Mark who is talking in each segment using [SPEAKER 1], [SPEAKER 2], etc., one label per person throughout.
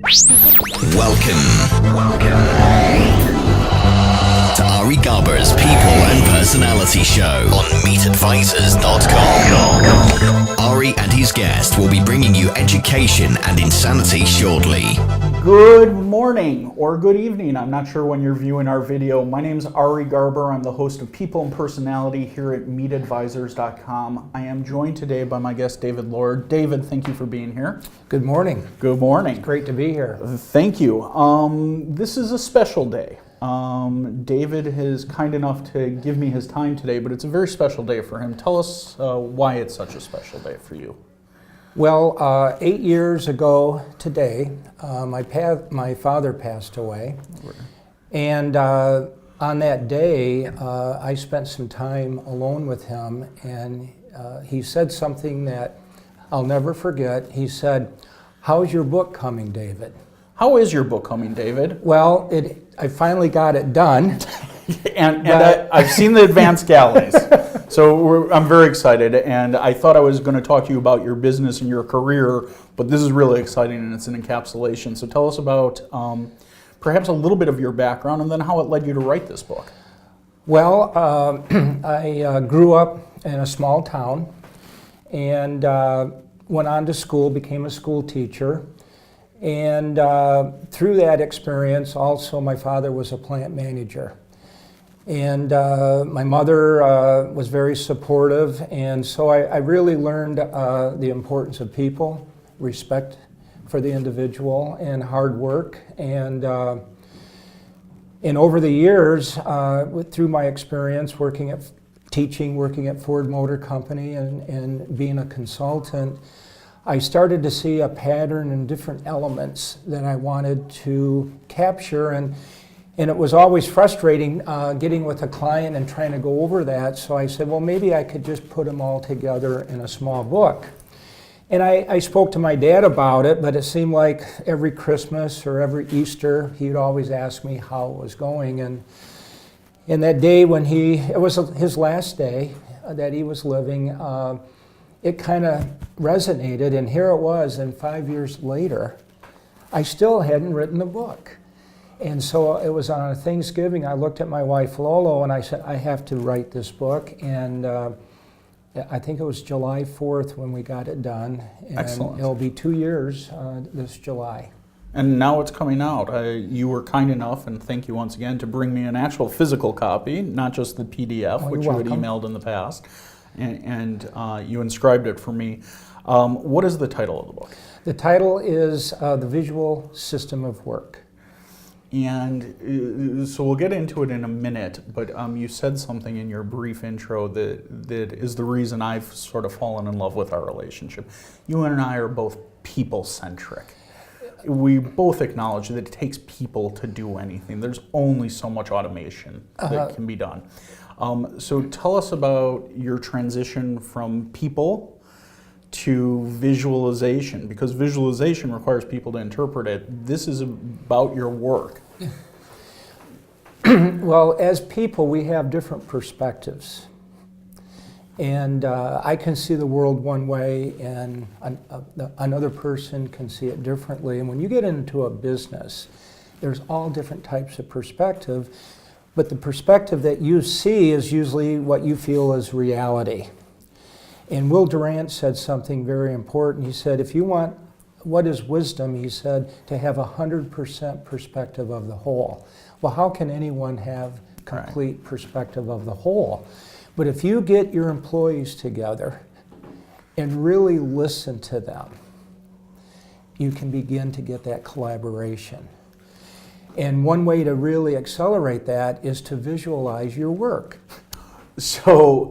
[SPEAKER 1] Welcome to Ari Garber's People and Personality Show on MeetAdvisors.com. Ari and his guest will be bringing you education and insanity shortly.
[SPEAKER 2] Good morning or good evening. I'm not sure when you're viewing our video. My name's Ari Garber. I'm the host of People and Personality here at MeetAdvisors.com. I am joined today by my guest, David Lord. David, thank you for being here.
[SPEAKER 3] Good morning.
[SPEAKER 2] Good morning.
[SPEAKER 3] Great to be here.
[SPEAKER 2] Thank you. This is a special day. David is kind enough to give me his time today, but it's a very special day for him. Tell us why it's such a special day for you.
[SPEAKER 3] Well, 8 years ago today, my father passed away. And on that day, I spent some time alone with him, and he said something that I'll never forget. He said, "How's your book coming, David?"
[SPEAKER 2] How is your book coming, David?
[SPEAKER 3] Well, I finally got it done.
[SPEAKER 2] and I've seen the advanced galleys, so I'm very excited. And I thought I was going to talk to you about your business and your career, but this is really exciting, and it's an encapsulation. So tell us about perhaps a little bit of your background, and then how it led you to write this book.
[SPEAKER 3] Well, I grew up in a small town, and went on to school, became a school teacher. And through that experience, also my father was a plant manager. And my mother was very supportive, and so I really learned the importance of people, respect for the individual, and hard work. And over the years, through my experience working at Ford Motor Company and being a consultant, I started to see a pattern in different elements that I wanted to capture, and it was always frustrating getting with a client and trying to go over that. So I said, well, maybe I could just put them all together in a small book. And I spoke to my dad about it, but it seemed like every Christmas or every Easter, he'd always ask me how it was going. And that day when it was his last day that he was living, it kind of resonated, and here it was, and 5 years later, I still hadn't written the book. And so it was on Thanksgiving, I looked at my wife Lolo, and I said, I have to write this book. And I think it was July 4th when we got it done. And
[SPEAKER 2] Excellent.
[SPEAKER 3] It'll be 2 years this July.
[SPEAKER 2] And now it's coming out. You were kind enough, and thank you once again, to bring me an actual physical copy, not just the PDF, which you had emailed in the past. And you inscribed it for me. What is the title of the book?
[SPEAKER 3] The title is The Visual System of Work.
[SPEAKER 2] And so we'll get into it in a minute, but you said something in your brief intro that is the reason I've sort of fallen in love with our relationship. You and I are both people-centric. We both acknowledge that it takes people to do anything. There's only so much automation that can be done. So tell us about your transition from people to visualization, because visualization requires people to interpret it. This is about your work.
[SPEAKER 3] Well, as people, we have different perspectives. And I can see the world one way, and another person can see it differently. And when you get into a business, there's all different types of perspective. But the perspective that you see is usually what you feel is reality. And Will Durant said something very important. He said, if you want, what is wisdom? He said, to have 100% perspective of the whole. Well, how can anyone have complete perspective of the whole? But if you get your employees together and really listen to them, you can begin to get that collaboration. And one way to really accelerate that is to visualize your work.
[SPEAKER 2] So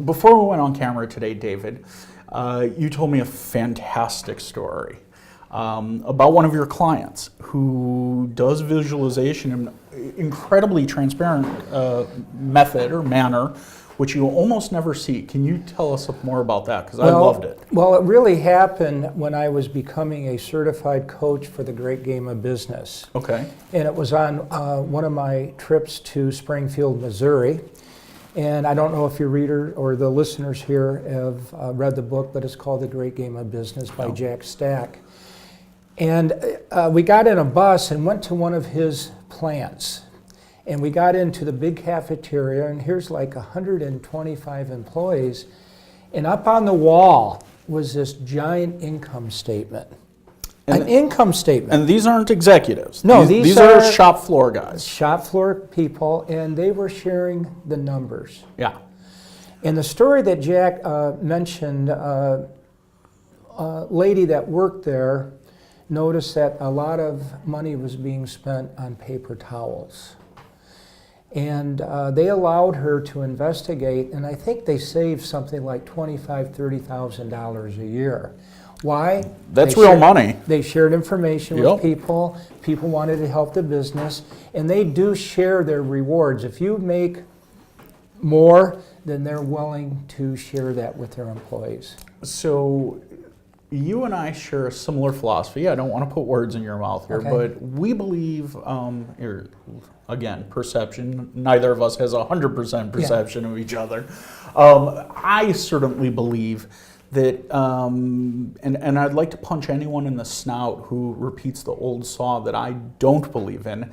[SPEAKER 2] before we went on camera today, David, you told me a fantastic story about one of your clients who does visualization in an incredibly transparent method or manner, which you almost never see. Can you tell us more about that? Because I loved it.
[SPEAKER 3] Well, it really happened when I was becoming a certified coach for the great game of business.
[SPEAKER 2] Okay.
[SPEAKER 3] And it was on one of my trips to Springfield, Missouri. And I don't know if your reader or the listeners here have read the book, but it's called The Great Game of Business by Jack Stack. And we got in a bus and went to one of his plants. And we got into the big cafeteria, and here's like 125 employees. And up on the wall was this giant income statement. An income statement.
[SPEAKER 2] And these aren't executives.
[SPEAKER 3] No,
[SPEAKER 2] these are shop floor guys.
[SPEAKER 3] Shop floor people, and they were sharing the numbers.
[SPEAKER 2] Yeah.
[SPEAKER 3] And the story that Jack mentioned, a lady that worked there noticed that a lot of money was being spent on paper towels. And they allowed her to investigate, and I think they saved something like $25,000, $30,000 a year. Why?
[SPEAKER 2] That's real money.
[SPEAKER 3] They shared information with people. People wanted to help the business, and they do share their rewards. If you make more, then they're willing to share that with their employees.
[SPEAKER 2] So you and I share a similar philosophy. I don't want to put words in your mouth here, but we believe, again, perception. Neither of us has 100% perception of each other. I certainly believe that, and I'd like to punch anyone in the snout who repeats the old saw that I don't believe in.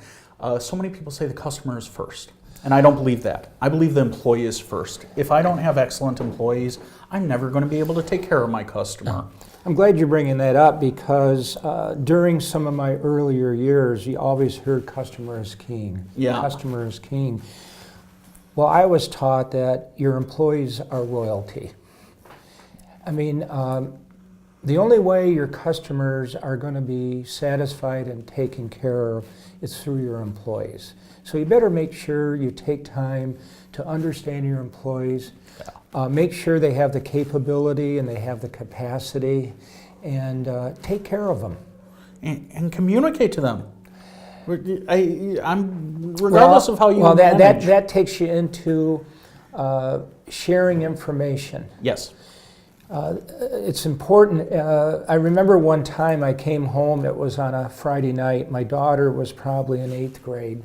[SPEAKER 2] So many people say the customer is first, and I don't believe that. I believe the employee is first. If I don't have excellent employees, I'm never going to be able to take care of my customer.
[SPEAKER 3] I'm glad you're bringing that up because during some of my earlier years, you always heard customer is king.
[SPEAKER 2] Yeah.
[SPEAKER 3] Customer is king. Well, I was taught that your employees are royalty. I mean, the only way your customers are going to be satisfied and taken care of is through your employees. So you better make sure you take time to understand your employees, make sure they have the capability and they have the capacity, and take care of them.
[SPEAKER 2] And communicate to them. I'm regardless of how you
[SPEAKER 3] manage. That takes you into sharing information.
[SPEAKER 2] Yes.
[SPEAKER 3] It's important. I remember one time I came home, it was on a Friday night. My daughter was probably in 8th grade,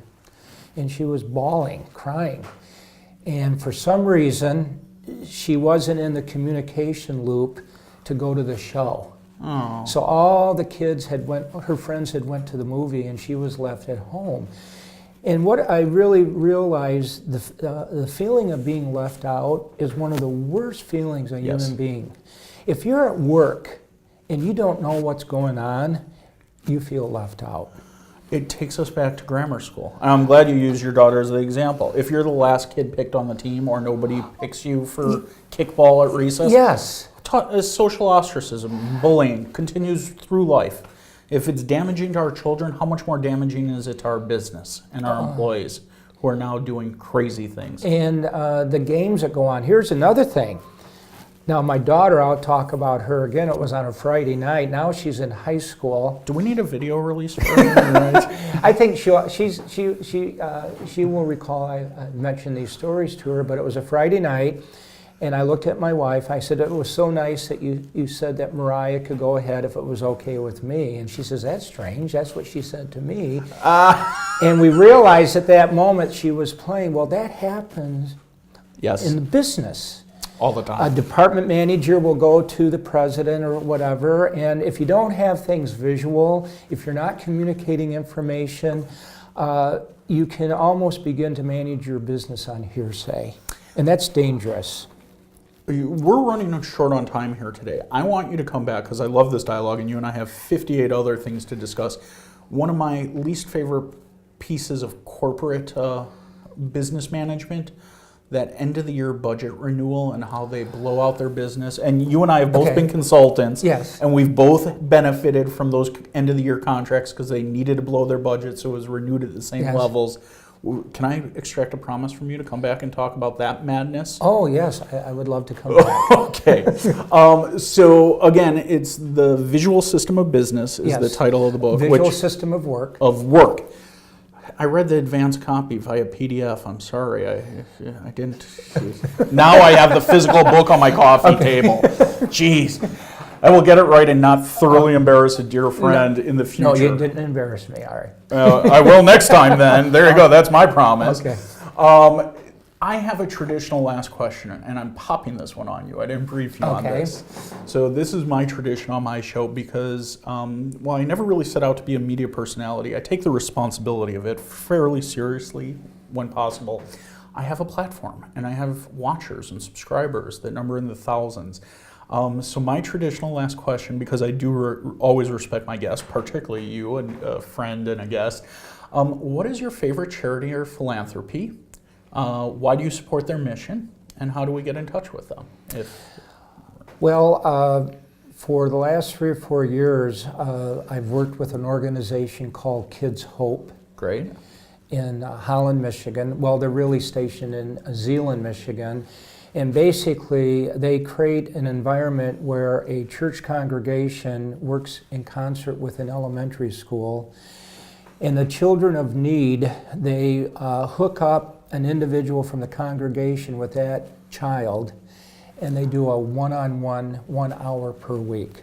[SPEAKER 3] and she was bawling, crying. And for some reason, she wasn't in the communication loop to go to the show.
[SPEAKER 2] Oh.
[SPEAKER 3] So all the kids her friends had went to the movie, and she was left at home. And what I really realized, the feeling of being left out is one of the worst feelings a human being. If you're at work and you don't know what's going on, you feel left out.
[SPEAKER 2] It takes us back to grammar school. And I'm glad you used your daughter as the example. If you're the last kid picked on the team or nobody picks you for kickball at recess,
[SPEAKER 3] yes.
[SPEAKER 2] Social ostracism, bullying continues through life. If it's damaging to our children, how much more damaging is it to our business and our employees who are now doing crazy things?
[SPEAKER 3] And the games that go on. Here's another thing. Now, my daughter, I'll talk about her again. It was on a Friday night. Now she's in high school.
[SPEAKER 2] Do we need a video release for her?
[SPEAKER 3] I think she will recall I mentioned these stories to her, but it was a Friday night. And I looked at my wife. I said, it was so nice that you said that Mariah could go ahead if it was okay with me. And she says, that's strange. That's what she said to me. And we realized at that moment she was playing. Well, that happens in the business.
[SPEAKER 2] All the time.
[SPEAKER 3] A department manager will go to the president or whatever. And if you don't have things visual, if you're not communicating information, you can almost begin to manage your business on hearsay. And that's dangerous.
[SPEAKER 2] We're running short on time here today. I want you to come back because I love this dialogue and you and I have 58 other things to discuss. One of my least favorite pieces of corporate business management, that end of the year budget renewal and how they blow out their business. And you and I have both been consultants.
[SPEAKER 3] Yes.
[SPEAKER 2] And we've both benefited from those end of the year contracts because they needed to blow their budget so it was renewed at the same levels. Can I extract a promise from you to come back and talk about that madness?
[SPEAKER 3] Oh, yes. I would love to come back.
[SPEAKER 2] Okay. So, again, it's The Visual System of Business is the title of the book.
[SPEAKER 3] Visual System of Work.
[SPEAKER 2] Of work. I read the advanced copy via PDF. I'm sorry. I didn't. Now I have the physical book on my coffee table. Jeez. I will get it right and not thoroughly embarrass a dear friend in the future.
[SPEAKER 3] No, you didn't embarrass me, all right.
[SPEAKER 2] I will next time then. There you go. That's my promise.
[SPEAKER 3] Okay.
[SPEAKER 2] I have a traditional last question, and I'm popping this one on you. I didn't brief you on
[SPEAKER 3] Okay.
[SPEAKER 2] this. So this is my tradition on my show because, while I never really set out to be a media personality, I take the responsibility of it fairly seriously when possible. I have a platform, and I have watchers and subscribers that number in the thousands. So my traditional last question, because I do always respect my guests, particularly you, a friend and a guest, what is your favorite charity or philanthropy? Why do you support their mission, and how do we get in touch with them?
[SPEAKER 3] Well, for the last 3 or 4 years, I've worked with an organization called Kids Hope
[SPEAKER 2] Great.
[SPEAKER 3] in Holland, Michigan. Well, they're really stationed in Zeeland, Michigan. And basically, they create an environment where a church congregation works in concert with an elementary school. And the children of need, they hook up an individual from the congregation with that child, and they do a one-on-one, 1 hour per week.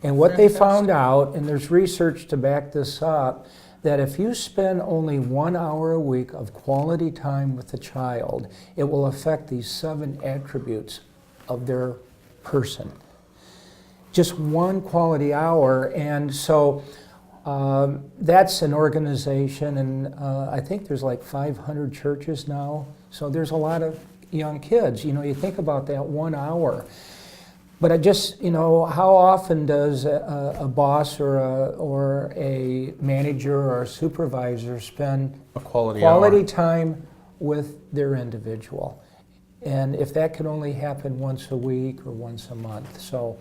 [SPEAKER 3] And what they found out, and there's research to back this up, that if you spend only 1 hour a week of quality time with the child, it will affect these 7 attributes of their person. Just one quality hour. And so that's an organization, and I think there's like 500 churches now. So there's a lot of young kids. You know, you think about that 1 hour. But I just, you know, how often does a boss or a manager or a supervisor spend
[SPEAKER 2] A quality hour.
[SPEAKER 3] time with their individual? And if that can only happen once a week or once a month. So,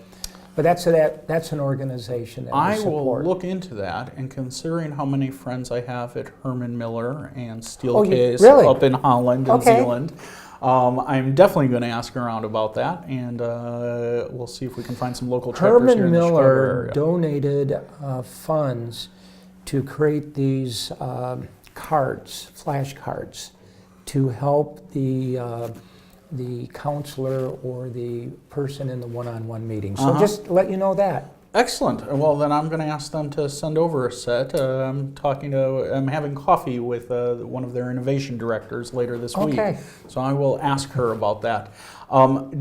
[SPEAKER 3] but that's an organization that
[SPEAKER 2] I
[SPEAKER 3] we support.
[SPEAKER 2] will look into that, and considering how many friends I have at Herman Miller and
[SPEAKER 3] Oh,
[SPEAKER 2] Steelcase
[SPEAKER 3] really?
[SPEAKER 2] up in Holland and
[SPEAKER 3] Okay.
[SPEAKER 2] Zealand, I'm definitely going to ask around about that, and we'll see if we can find some local chapters here
[SPEAKER 3] Herman
[SPEAKER 2] in the Chicago
[SPEAKER 3] Miller
[SPEAKER 2] area.
[SPEAKER 3] donated funds to create these flashcards, to help the counselor or the person in the one-on-one meeting. So just let you know that.
[SPEAKER 2] Excellent. Well, then I'm going to ask them to send over a set. I'm having coffee with one of their innovation directors later this week.
[SPEAKER 3] Okay.
[SPEAKER 2] So I will ask her about that.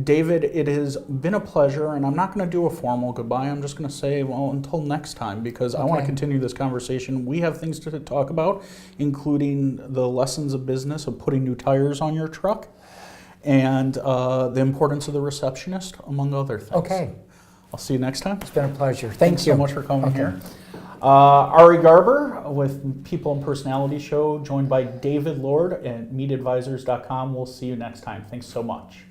[SPEAKER 2] David, it has been a pleasure, and I'm not going to do a formal goodbye. I'm just going to say, well, until next time, because I want to
[SPEAKER 3] Okay.
[SPEAKER 2] continue this conversation. We have things to talk about, including the lessons of business of putting new tires on your truck, and the importance of the receptionist, among other things.
[SPEAKER 3] Okay.
[SPEAKER 2] I'll see you next time.
[SPEAKER 3] It's been a pleasure.
[SPEAKER 2] Thanks
[SPEAKER 3] Thank you
[SPEAKER 2] so much for coming
[SPEAKER 3] Okay.
[SPEAKER 2] here. Ari Garber with People and Personality Show, joined by David Lord at MeetAdvisors.com. We'll see you next time. Thanks so much.